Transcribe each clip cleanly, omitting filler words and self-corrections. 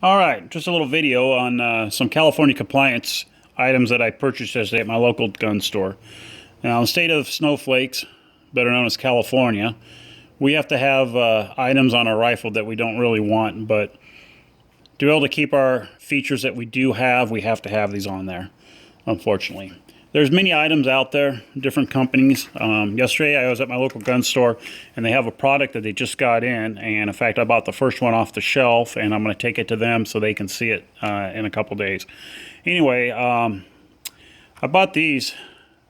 All right, just a little video on some California compliance items that I purchased yesterday at my local gun store. Now, in the state of snowflakes, better known as California, we have to have items on our rifle that we don't really want, but to be able to keep our features that we do have, we have to have these on there, unfortunately. There's many items out there, different companies. Yesterday I was at my local gun store and they have a product that they just got in, and in fact I bought the first one off the shelf and I'm going to take it to them so they can see it in a couple days. Anyway, I bought these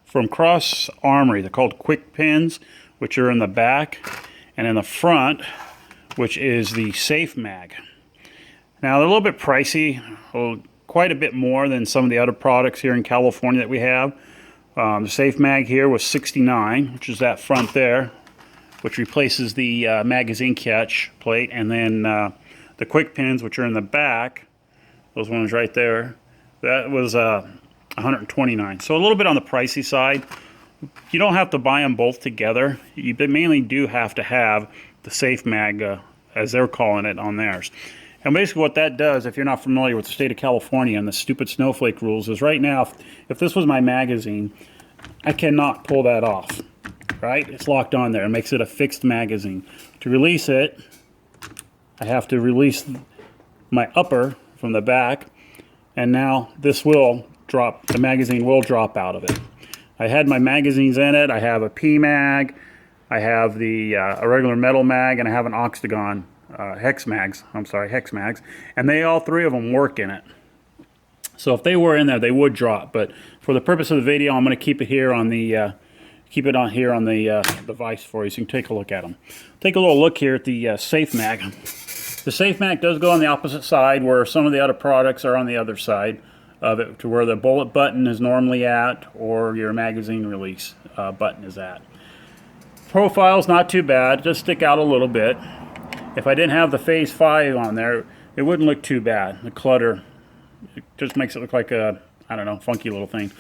from Cross Armory. They're called quick pins, which are in the back, and in the front, which is the safe mag. Now they're a little bit pricey, quite a bit more than some of the other products here in California that we have. The safe mag here was $69, which is that front there, which replaces the magazine catch plate, and then the quick pins, which are in the back, those ones right there, that was $129. So a little bit on the pricey side. You don't have to buy them both together. You mainly do have to have the safe mag, as they're calling it, on theirs. And basically what that does, if you're not familiar with the state of California and the stupid snowflake rules, is right now, if this was my magazine, I cannot pull that off, right? It's locked on there. It makes it a fixed magazine. To release it, I have to release my upper from the back, and now this will drop, the magazine will drop out of it. I had my magazines in it. I have a P mag, I have the a regular metal mag, and I have an octagon hex mags, and they, all three of them, work in it. So if they were in there, they would drop, but for the purpose of the video, I'm going to keep it here on the device for you so you can take a look at them. Take a little look here at the safe mag. The safe mag does go on the opposite side, where some of the other products are on the other side of it, to where the bullet button is normally at, or your magazine release button is at. Profile's not too bad, just stick out a little bit. If I didn't have the phase 5 on there, it wouldn't look too bad. The clutter, it just makes it look like a, I don't know, funky little thing.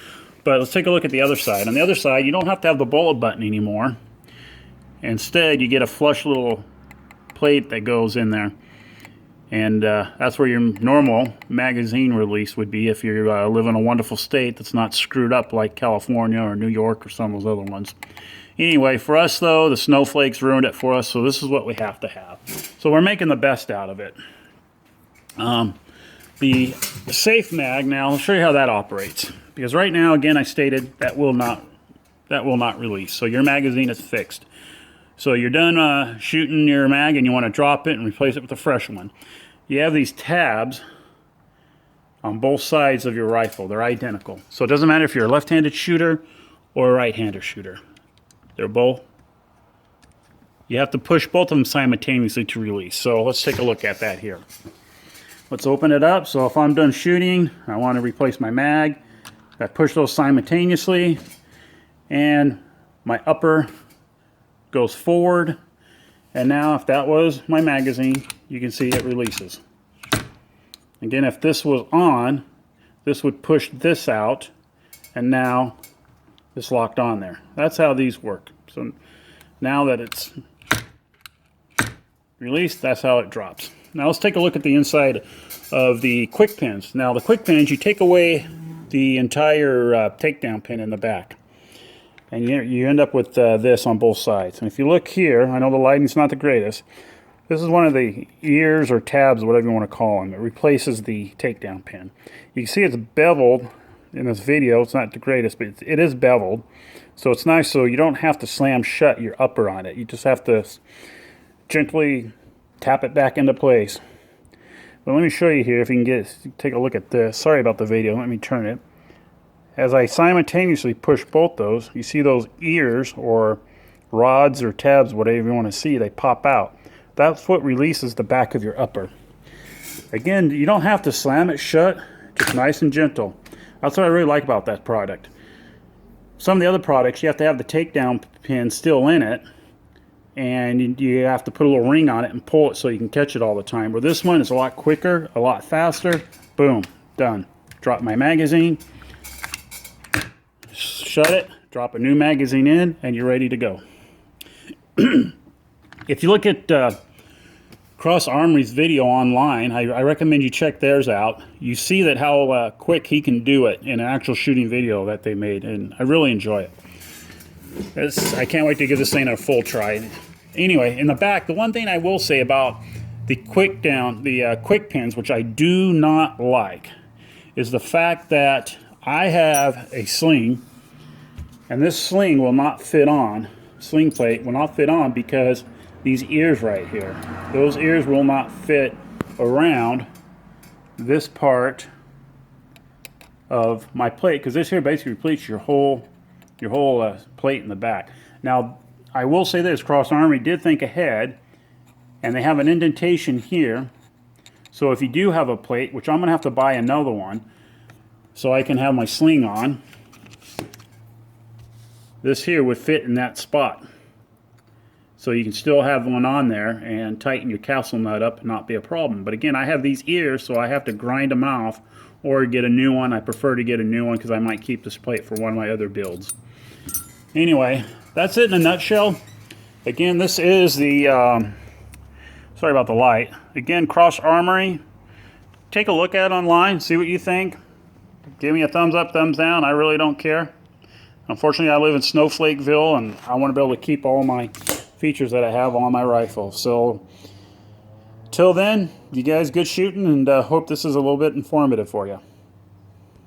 But let's take a look at the other side. On the other side, you don't have to have the bullet button anymore. Instead, you get a flush little plate that goes in there. And that's where your normal magazine release would be if you live in a wonderful state that's not screwed up like California or New York or some of those other ones. Anyway, for us though, the snowflakes ruined it for us, so this is what we have to have. So we're making the best out of it. The safe mag, now I'll show you how that operates. Because right now, again, I stated that will not release. So your magazine is fixed. So you're done shooting your mag and you want to drop it and replace it with a fresh one. You have these tabs on both sides of your rifle. They're identical. So it doesn't matter if you're a left-handed shooter or a right-handed shooter. They're both, you have to push both of them simultaneously to release. So let's take a look at that here. Let's open it up. So if I'm done shooting, I want to replace my mag. I push those simultaneously, and my upper goes forward. And now if that was my magazine, you can see it releases. Again, if this was on, this would push this out, and now it's locked on there. That's how these work. So now that it's released, that's how it drops. Now let's take a look at the inside of the quick pins. Now the quick pins, you take away the entire takedown pin in the back, and you end up with this on both sides. And if you look here, I know the lighting's not the greatest. This is one of the ears or tabs, whatever you want to call them. It replaces the takedown pin. You can see it's beveled. In this video, it's not the greatest, but it is beveled, so it's nice. So you don't have to slam shut your upper on it. You just have to gently tap it back into place. But let me show you here if you can take a look at this. Sorry about the video. Let me turn it. As I simultaneously push both those, you see those ears or rods or tabs, whatever you want to see, they pop out. That's what releases the back of your upper. Again, you don't have to slam it shut. Just nice and gentle. That's what I really like about that product. Some of the other products, you have to have the takedown pin still in it, and you have to put a little ring on it and pull it so you can catch it all the time. Where this one is a lot quicker, a lot faster. Boom, done. Drop my magazine, shut it, drop a new magazine in, and you're ready to go. If you look at Cross Armory's video online. I recommend you check theirs out. You see that how quick he can do it in an actual shooting video that they made, and I really enjoy it. I can't wait to give this thing a full try. Anyway, in the back, the one thing I will say about the quick pins, which I do not like, is the fact that I have a sling, and this sling will not fit on, sling plate will not fit on because these ears right here, those ears will not fit around this part of my plate, because this here basically completes your whole plate in the back. Now, I will say this, Cross Armory did think ahead, and they have an indentation here. So if you do have a plate, which I'm going to have to buy another one, so I can have my sling on, this here would fit in that spot. So you can still have one on there and tighten your castle nut up and not be a problem. But again, I have these ears, so I have to grind them off or get a new one. I prefer to get a new one because I might keep this plate for one of my other builds. Anyway, that's it in a nutshell. Again, this is the, sorry about the light. Again, Cross Armory. Take a look at it online, see what you think. Give me a thumbs up, thumbs down. I really don't care. Unfortunately, I live in Snowflakeville, and I want to be able to keep all my features that I have on my rifle. So, till then, you guys good shooting, and hope this is a little bit informative for you.